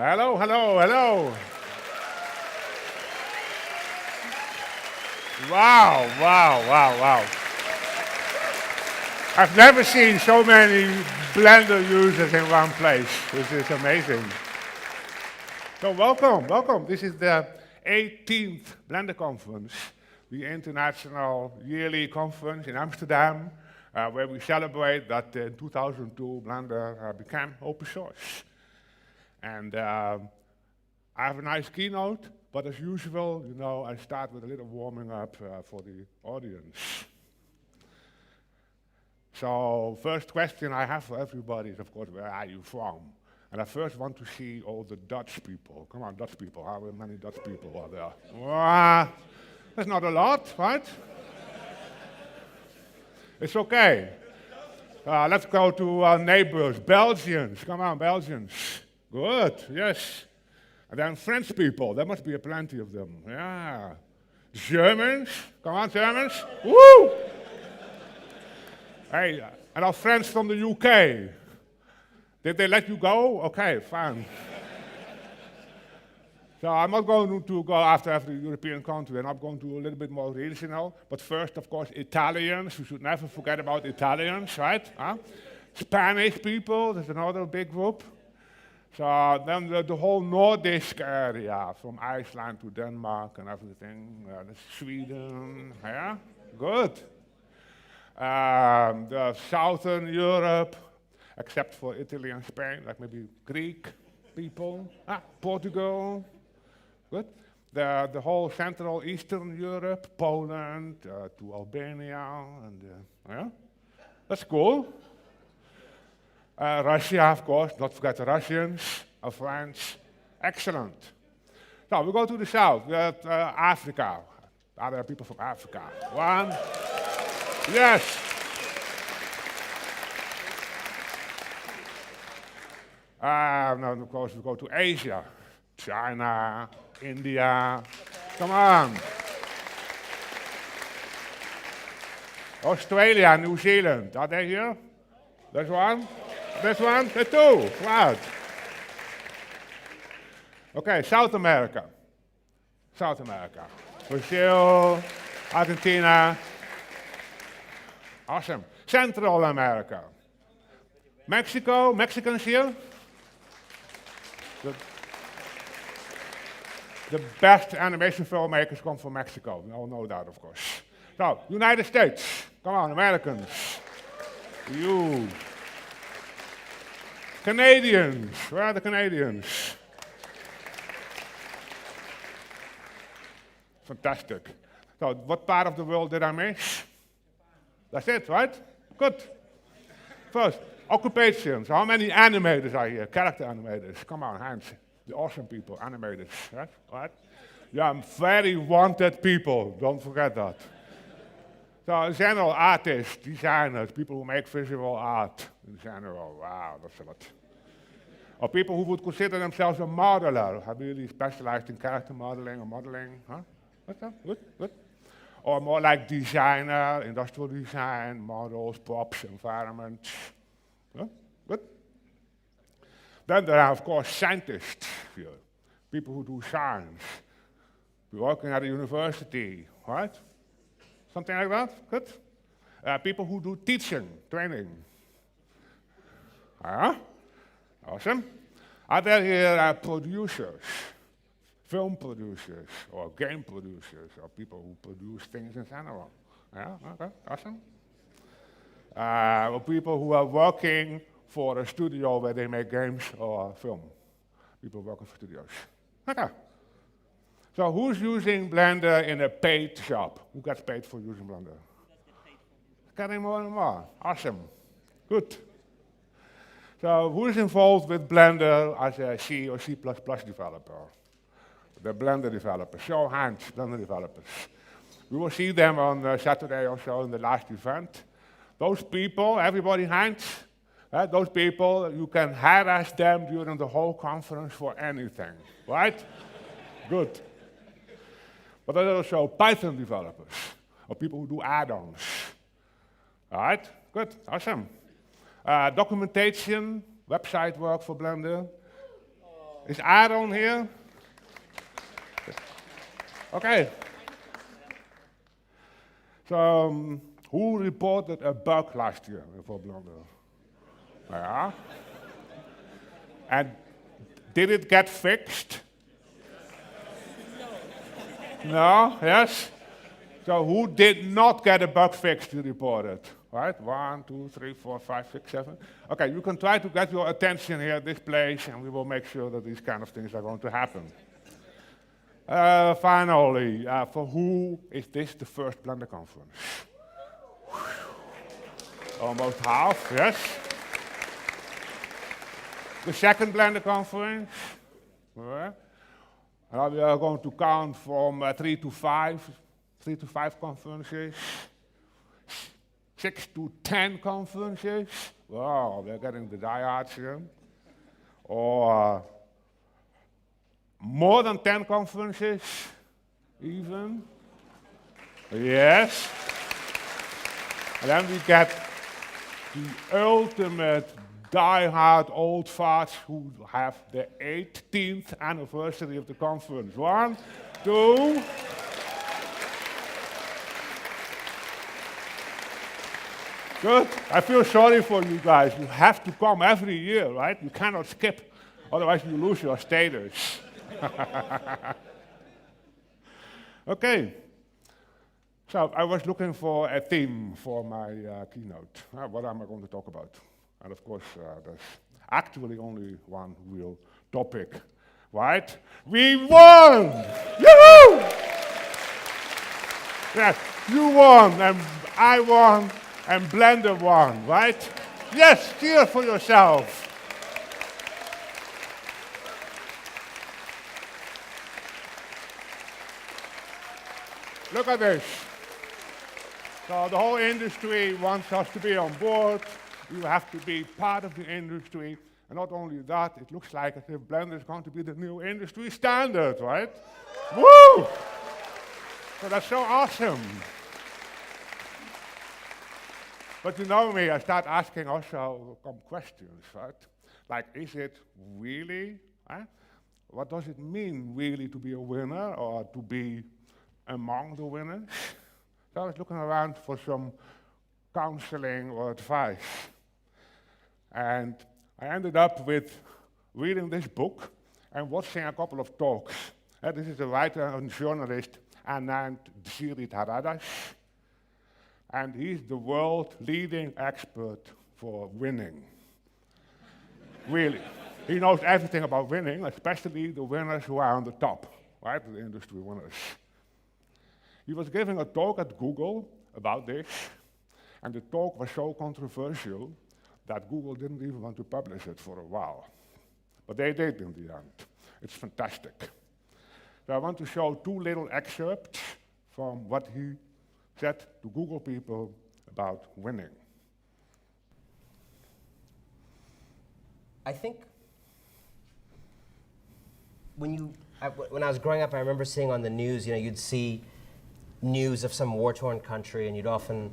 Hello, hello, hello. Wow, wow, wow, wow. I've never seen so many Blender users in one place. This is amazing. So welcome, welcome. This is the 18th Blender Conference, the international yearly conference in Amsterdam, where we celebrate that in 2002 Blender became open source. And I have a nice keynote, but as usual, you know, I start with a little warming up for the audience. So first question I have for everybody is, of course, where are you from? And I first want to see all the Dutch people. Come on, Dutch people. How many Dutch people are there? That's not a lot, right? It's okay. Let's go to our neighbors, Belgians. Come on, Belgians. Good, yes. And then French people. There must be plenty of them. Yeah. Germans. Come on, Germans. Woo! Hey, and our friends from the UK. Did they let you go? Okay, fine. So I'm not going to go after every European country, and I'm going to do a little bit more regional. But first, of course, Italians. We should never forget about Italians, right? Huh? Spanish people, there's another big group. So then the whole Nordic area, from Iceland to Denmark and everything, Sweden, yeah, good. The Southern Europe, except for Italy and Spain, like maybe Greek people, Portugal, good. The whole Central Eastern Europe, Poland to Albania, and yeah, that's cool. Russia, of course, not forget the Russians, France, excellent. So we go to the south, we have Africa. Are there people from Africa? One, yes. Now, of course, we go to Asia, China, India, come on. Australia, New Zealand, are they here? There's one. This one, the two, right. Okay, South America. South America. Brazil, Argentina. Awesome. Central America. Mexico, Mexicans here? The best animation filmmakers come from Mexico. We all know that, of course. So, United States. Come on, Americans. You. Canadians, where are the Canadians? Fantastic. So, what part of the world did I miss? That's it, right? Good. First, occupations. How many animators are here? Character animators. Come on, hands. The awesome people, animators, right? Right? Yeah, very wanted people. Don't forget that. So, in general, artists, designers, people who make visual art. In general, wow, that's a lot. Or people who would consider themselves a modeler, have really specialized in character modeling or modeling, huh? What's that? Good, good. Or more like designer, industrial design, models, props, environments. Huh? Good. Then there are, of course, scientists here, people who do science. We're working at a university, right? Something like that, good. People who do teaching, training. Awesome. Are there here producers, film producers, or game producers, or people who produce things in general? Yeah, okay, awesome. Or people who are working for a studio where they make games or film. People working for studios. Okay. So who's using Blender in a paid shop? Who gets paid for using Blender? Getting more and more. Awesome. Good. So who's involved with Blender as a C or C++ developer? The Blender developers. Show hands, Blender developers. We will see them on Saturday or so in the last event. Those people, everybody hands, those people, you can harass them during the whole conference for anything, right? Good. But there are also Python developers, or people who do add-ons. All right, good, awesome. Documentation, website work for Blender. Is Aaron here? Okay. So, who reported a bug last year for Blunder? Yeah. And did it get fixed? No? Yes? So who did not get a bug fixed, you reported? Right? 1, 2, 3, 4, 5, 6, 7. Okay, you can try to get your attention here at this place, and we will make sure that these kind of things are going to happen. Finally, for who is this the first Blender conference? Almost half, yes. The second Blender conference. Right. Now we are going to count from 3 to 5 conferences. 6 to 10 conferences. Wow, we're getting the diehards here. Or more than 10 conferences, even. Yes. And then we get the ultimate die-hard old farts who have the 18th anniversary of the conference. 1, 2. Good. I feel sorry for you guys. You have to come every year, right? You cannot skip, otherwise you lose your status. Okay. So I was looking for a theme for my keynote. What am I going to talk about? And of course, there's actually only one real topic, right? We won! Yoo-hoo! Yes, you won, and I won, and Blender won, right? Yes, cheer for yourself. Look at this. So the whole industry wants us to be on board. You have to be part of the industry. And not only that, it looks like as if Blender is going to be the new industry standard, right? Woo! So that's so awesome. But you know me, I start asking also some questions, right? Like, is it really? What does it mean really to be a winner or to be among the winners? So I was looking around for some counseling or advice. And I ended up with reading this book and watching a couple of talks. This is a writer and journalist named Sirit Haradas. And he's the world leading expert for winning. Really. He knows everything about winning, especially the winners who are on the top, right? The industry winners. He was giving a talk at Google about this, and the talk was so controversial that Google didn't even want to publish it for a while. But they did in the end. It's fantastic. So I want to show 2 little excerpts from what he said to Google people about winning. I think when I was growing up, I remember seeing on the news, you'd see news of some war-torn country, and you'd often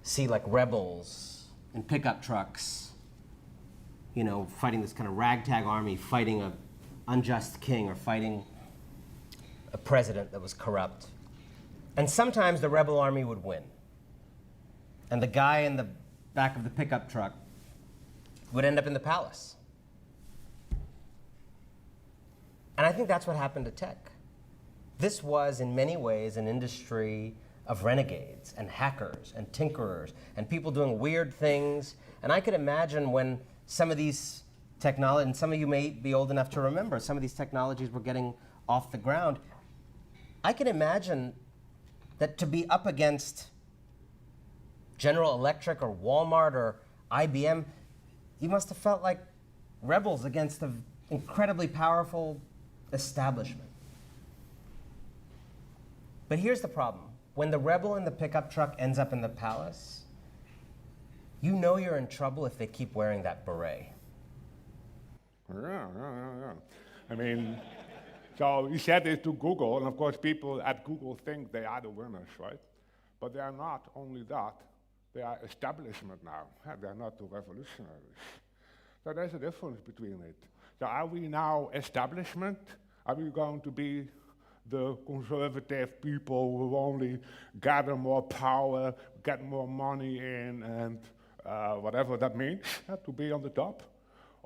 see like rebels in pickup trucks, fighting this kind of ragtag army, fighting an unjust king or fighting a president that was corrupt. And sometimes the rebel army would win. And the guy in the back of the pickup truck would end up in the palace. And I think that's what happened to tech. This was, in many ways, an industry of renegades and hackers and tinkerers and people doing weird things. And I could imagine when some of these technologies, and some of you may be old enough to remember, some of these technologies were getting off the ground. I can imagine that to be up against General Electric or Walmart or IBM, you must have felt like rebels against an incredibly powerful establishment. But here's the problem. When the rebel in the pickup truck ends up in the palace, you know you're in trouble if they keep wearing that beret. Yeah. I mean, so he said it to Google, and of course people at Google think they are the winners, right? But they are not only that, they are establishment now. They are not the revolutionaries. So there's a difference between it. So are we now establishment? Are we going to be the conservative people who only gather more power, get more money in, and whatever that means, to be on the top?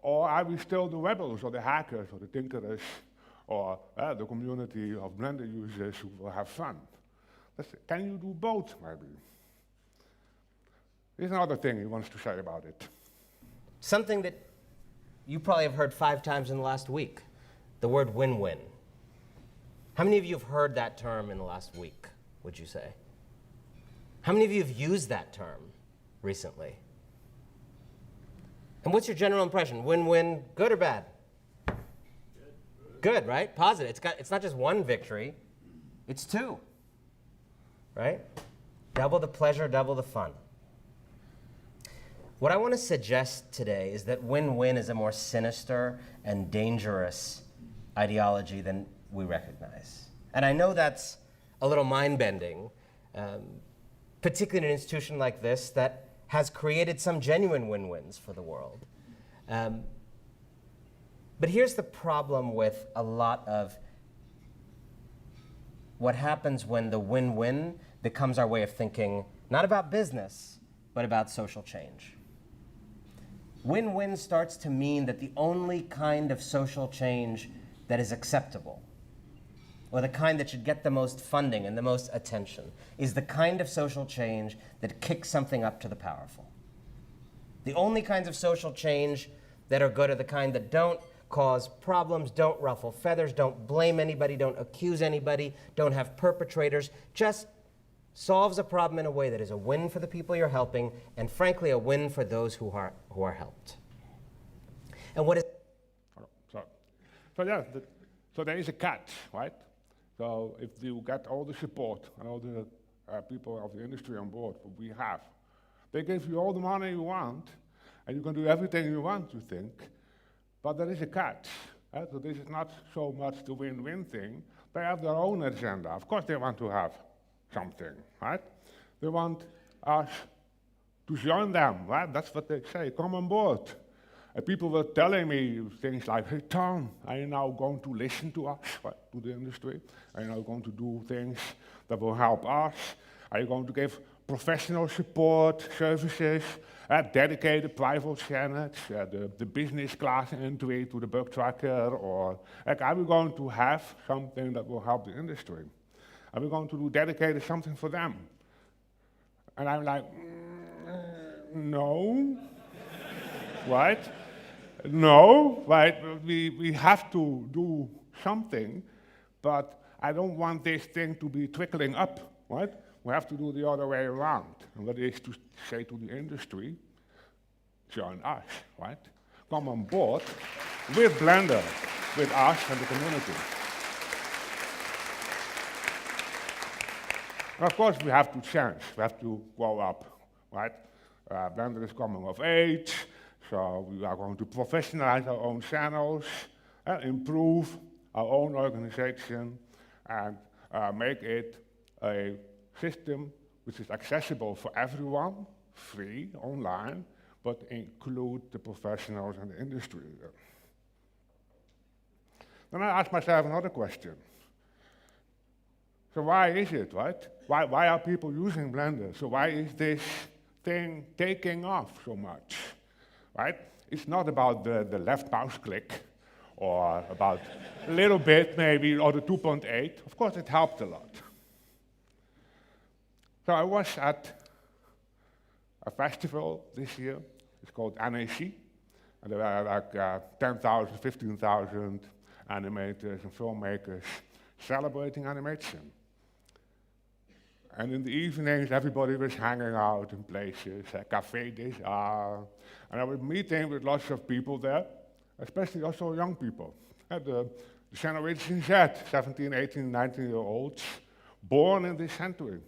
Or are we still the rebels, or the hackers, or the tinkerers, or the community of Blender users who will have fun? Can you do both, maybe? Here's another thing he wants to say about it. Something that you probably have heard 5 times in the last week, the word win-win. How many of you have heard that term in the last week, would you say? How many of you have used that term recently? And what's your general impression? Win-win, good or bad? Good, right? Positive. It's not just one victory, it's 2. Right? Double the pleasure, double the fun. What I want to suggest today is that win-win is a more sinister and dangerous ideology than we recognize. And I know that's a little mind-bending, particularly in an institution like this that has created some genuine win-wins for the world. But here's the problem with a lot of what happens when the win-win becomes our way of thinking, not about business, but about social change. Win-win starts to mean that the only kind of social change that is acceptable, or the kind that should get the most funding and the most attention, is the kind of social change that kicks something up to the powerful. The only kinds of social change that are good are the kind that don't cause problems, don't ruffle feathers, don't blame anybody, don't accuse anybody, don't have perpetrators, just solves a problem in a way that is a win for the people you're helping, and frankly, a win for those who are helped. And what is... So yeah, so there is a catch, right? So if you get all the support and all the people of the industry on board, what we have, they give you all the money you want, and you can do everything you want, you think, but there is a catch. Right? So this is not so much the win-win thing. They have their own agenda. Of course they want to have something, right? They want us to join them, right? That's what they say, come on board. And people were telling me things like, hey Tom, are you now going to listen to us, right, to the industry? Are you now going to do things that will help us? Are you going to give professional support, services, dedicated private channels, the business class entry to the bug tracker, or are we going to have something that will help the industry? Are we going to do dedicated something for them? And I'm like, no, right? No, right? We have to do something, but I don't want this thing to be trickling up, right? We have to do the other way around. And that is to say to the industry, join us, right? Come on board with Blender, with us and the community. And of course, we have to change. We have to grow up, right? Blender is coming of age, so we are going to professionalize our own channels, improve our own organization, and make it a system which is accessible for everyone, free, online, but include the professionals and the industry. Then I asked myself another question. So why is it, right? Why are people using Blender? So why is this thing taking off so much, right? It's not about the left mouse click, or about a little bit maybe, or the 2.8. Of course, it helped a lot. So I was at a festival this year. It's called NAC. And there were like 10,000, 15,000 animators and filmmakers celebrating animation. And in the evenings, everybody was hanging out in places, Café des Arts. And I was meeting with lots of people there, especially also young people. The Generation Z, 17, 18, 19-year-olds, born in this century.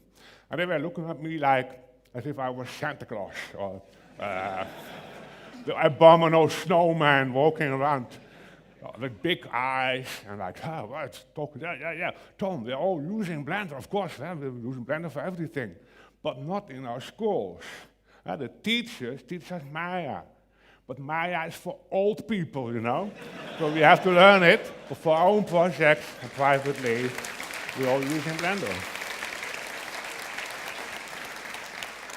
And they were looking at me like, as if I was Santa Claus, or the abominable snowman walking around with big eyes, and like, what, talking, yeah, Tom, they're all using Blender, of course, we're using Blender for everything, but not in our schools. The teachers teach us Maya, but Maya is for old people, you know? So we have to learn it, but for our own projects and privately, we're all using Blender.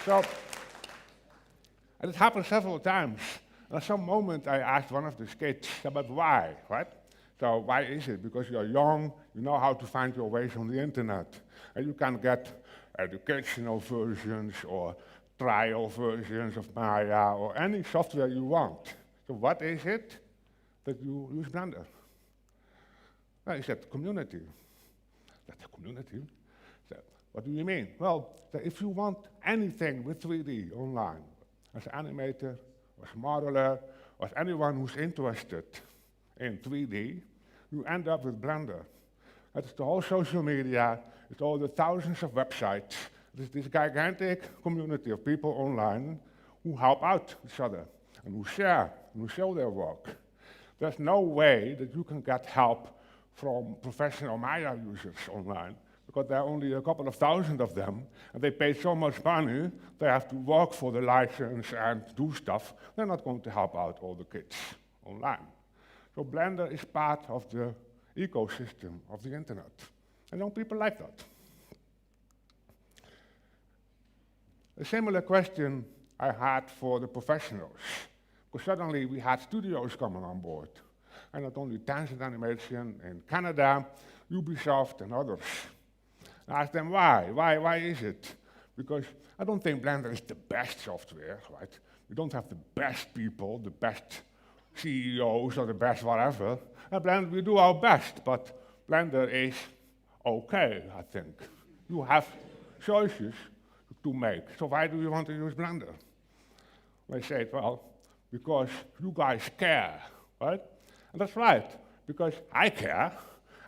So, and it happened several times. And at some moment, I asked one of the kids about why, right? So why is it? Because you're young, you know how to find your ways on the internet. And you can get educational versions or trial versions of Maya or any software you want. So what is it that you use Blender? Well, he said community. That's a community. So, what do you mean? Well, so if you want anything with 3D online, as an animator, or as a modeler, or as anyone who's interested in 3D, you end up with Blender. It's the whole social media, it's all the thousands of websites, there's this gigantic community of people online who help out each other, and who share, and who show their work. There's no way that you can get help from professional Maya users online, because there are only a couple of thousand of them, and they pay so much money, they have to work for the license and do stuff. They're not going to help out all the kids online. So Blender is part of the ecosystem of the internet. And young people like that. A similar question I had for the professionals, because suddenly we had studios coming on board. And not only Tencent Animation in Canada, Ubisoft and others. I asked them why. Why is it? Because I don't think Blender is the best software, right? We don't have the best people, the best CEOs or the best whatever. At Blender we do our best, but Blender is okay, I think. You have choices to make. So why do you want to use Blender? They said, well, because you guys care, right? And that's right, because I care.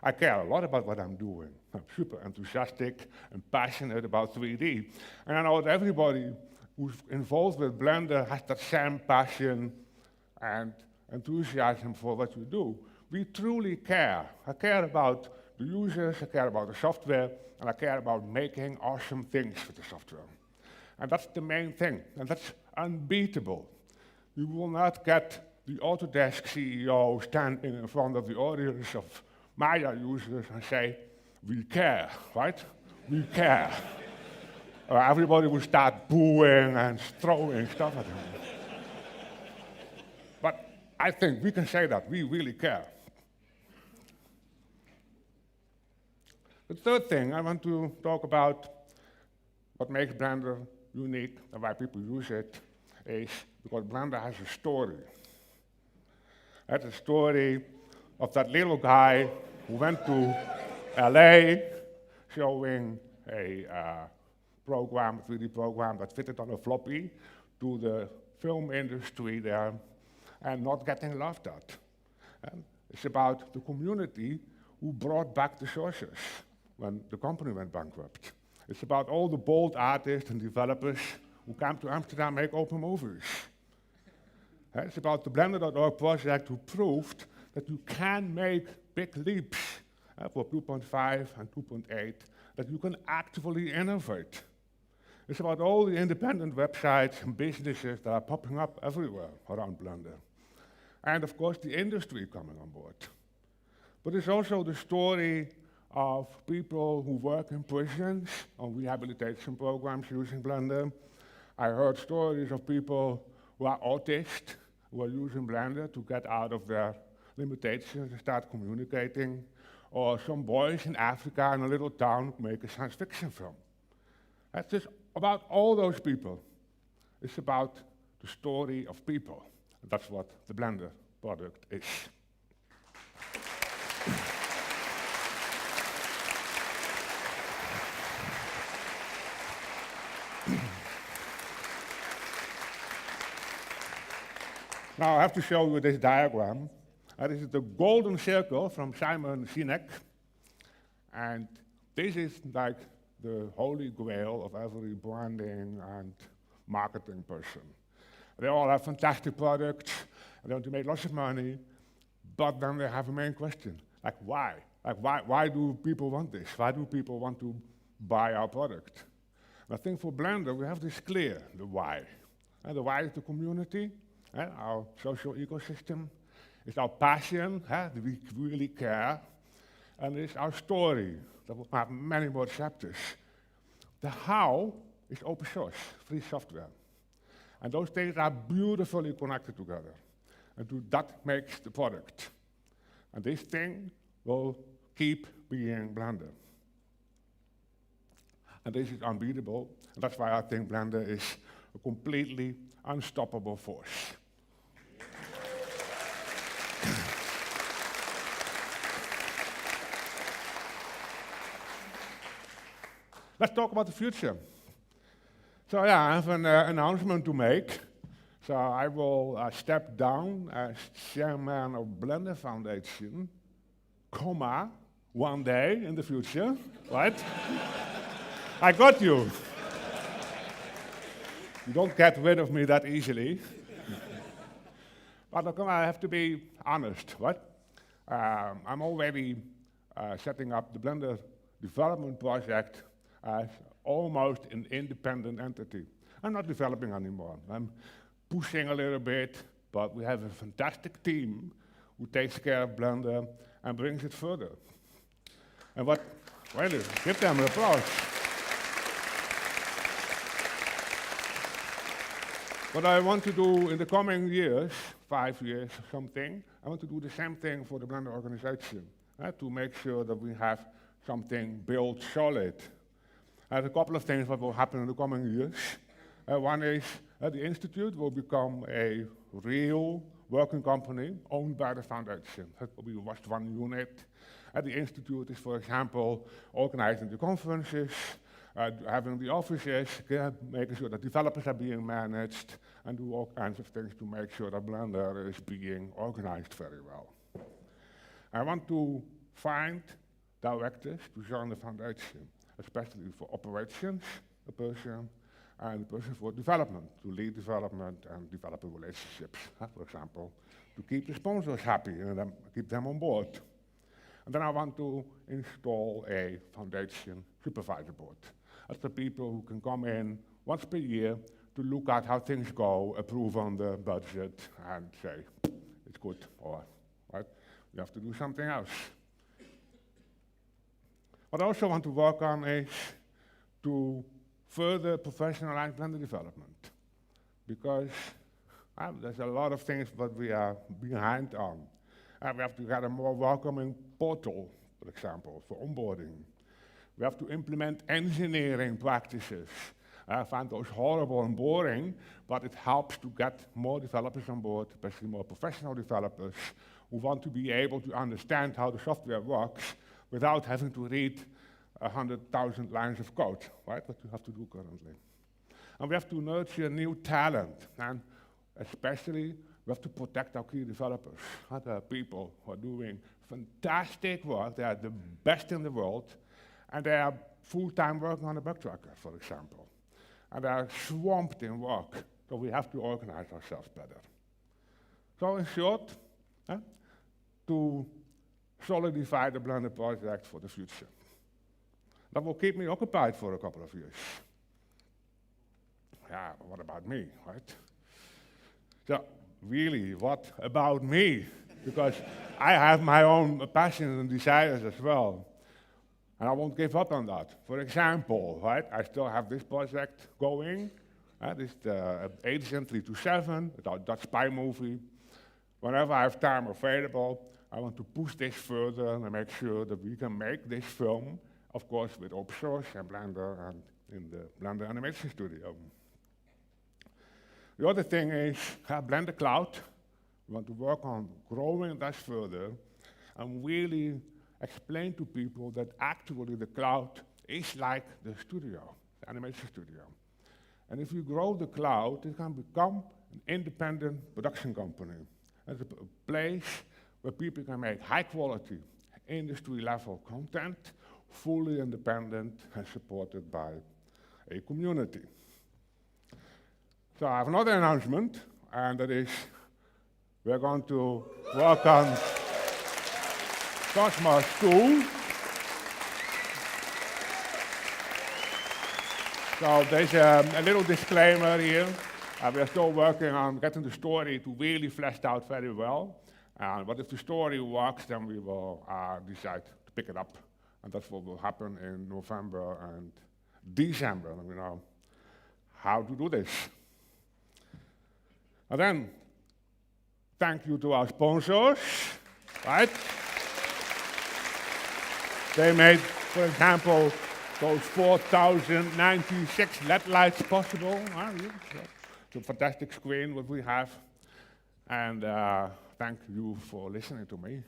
I care a lot about what I'm doing. I'm super enthusiastic and passionate about 3D. And I know that everybody who's involved with Blender has that same passion and enthusiasm for what you do. We truly care. I care about the users, I care about the software, and I care about making awesome things with the software. And that's the main thing, and that's unbeatable. You will not get the Autodesk CEO standing in front of the audience of Maya users and say, we care, right? We care. Everybody will start booing and throwing stuff at him. But I think we can say that, we really care. The third thing I want to talk about, what makes Blender unique and why people use it, is because Blender has a story. It's a story of that little guy who went to LA showing a program, a 3D program that fitted on a floppy to the film industry there and not getting laughed at. And it's about the community who brought back the sources when the company went bankrupt. It's about all the bold artists and developers who came to Amsterdam make open movies. It's about the Blender.org project who proved that you can make big leaps for 2.5 and 2.8, that you can actively innovate. It's about all the independent websites and businesses that are popping up everywhere around Blender. And of course, the industry coming on board. But it's also the story of people who work in prisons on rehabilitation programs using Blender. I heard stories of people who are autists, who are using Blender to get out of their limitations and start communicating, or some boys in Africa in a little town who make a science fiction film. It's just about all those people. It's about the story of people. And that's what the Blender product is. Now I have to show you this diagram. This is the golden circle from Simon Sinek. And this is like the holy grail of every branding and marketing person. They all have fantastic products, and they want to make lots of money, but then they have a main question, like why? Like why do people want this? Why do people want to buy our product? And I think for Blender, we have this clear, the why. And the why is the community, our social ecosystem. It's our passion, that we really care. And it's our story that will have many more chapters. The how is open source, free software. And those things are beautifully connected together. And that makes the product. And this thing will keep being Blender. And this is unbeatable. And that's why I think Blender is a completely unstoppable force. Let's talk about the future. So yeah, I have an announcement to make. So I will step down as chairman of Blender Foundation, one day in the future, right? I got you. You don't get rid of me that easily. But I have to be honest, right? I'm already setting up the Blender development project as almost an independent entity. I'm not developing anymore. I'm pushing a little bit, but we have a fantastic team who takes care of Blender and brings it further. And really, give them an applause. What I want to do in the coming years, 5 years or something, I want to do the same thing for the Blender organization, to make sure that we have something built solid. There's a couple of things that will happen in the coming years. One is the Institute will become a real working company owned by the foundation. That will be just one unit. The Institute is, for example, organizing the conferences, having the offices, making sure that developers are being managed, and do all kinds of things to make sure that Blender is being organized very well. I want to find directors to join the foundation, especially for operations, a person, and a person for development, to lead development and developer relationships, for example, to keep the sponsors happy and keep them on board. And then I want to install a foundation supervisor board. That's the people who can come in once per year to look at how things go, approve on the budget, and say, it's good, or right, we have to do something else. What I also want to work on is to further professionalize Blender development, because there's a lot of things that we are behind on. We have to get a more welcoming portal, for example, for onboarding. We have to implement engineering practices. I find those horrible and boring, but it helps to get more developers on board, especially more professional developers who want to be able to understand how the software works without having to read 100,000 lines of code, right? What you have to do currently. And we have to nurture new talent, and especially we have to protect our key developers. There are people who are doing fantastic work. They are the best in the world, and they are full-time working on a bug tracker, for example. And they are swamped in work, so we have to organize ourselves better. So in short, to solidify the Blender project for the future. That will keep me occupied for a couple of years. Yeah, but what about me, right? So, really, what about me? Because I have my own passions and desires as well. And I won't give up on that. For example, right, I still have this project going. This is the Agent 327, our Dutch spy movie. Whenever I have time available, I want to push this further and make sure that we can make this film, of course, with open source and Blender and in the Blender Animation Studio. The other thing is Blender Cloud. We want to work on growing that further and really explain to people that actually the cloud is like the studio, the animation studio. And if you grow the cloud, it can become an independent production company. It's a place where people can make high quality, industry level content, fully independent and supported by a community. So I have another announcement, and that is we're going to work on Cosmos 2. So there's a little disclaimer here. We're still working on getting the story to really fleshed out very well. But if the story works, then we will decide to pick it up. And that's what will happen in November and December. And we know how to do this. And then, thank you to our sponsors, right? They made, for example, those 4,096 LED lights possible. It's a fantastic screen what we have. And thank you for listening to me.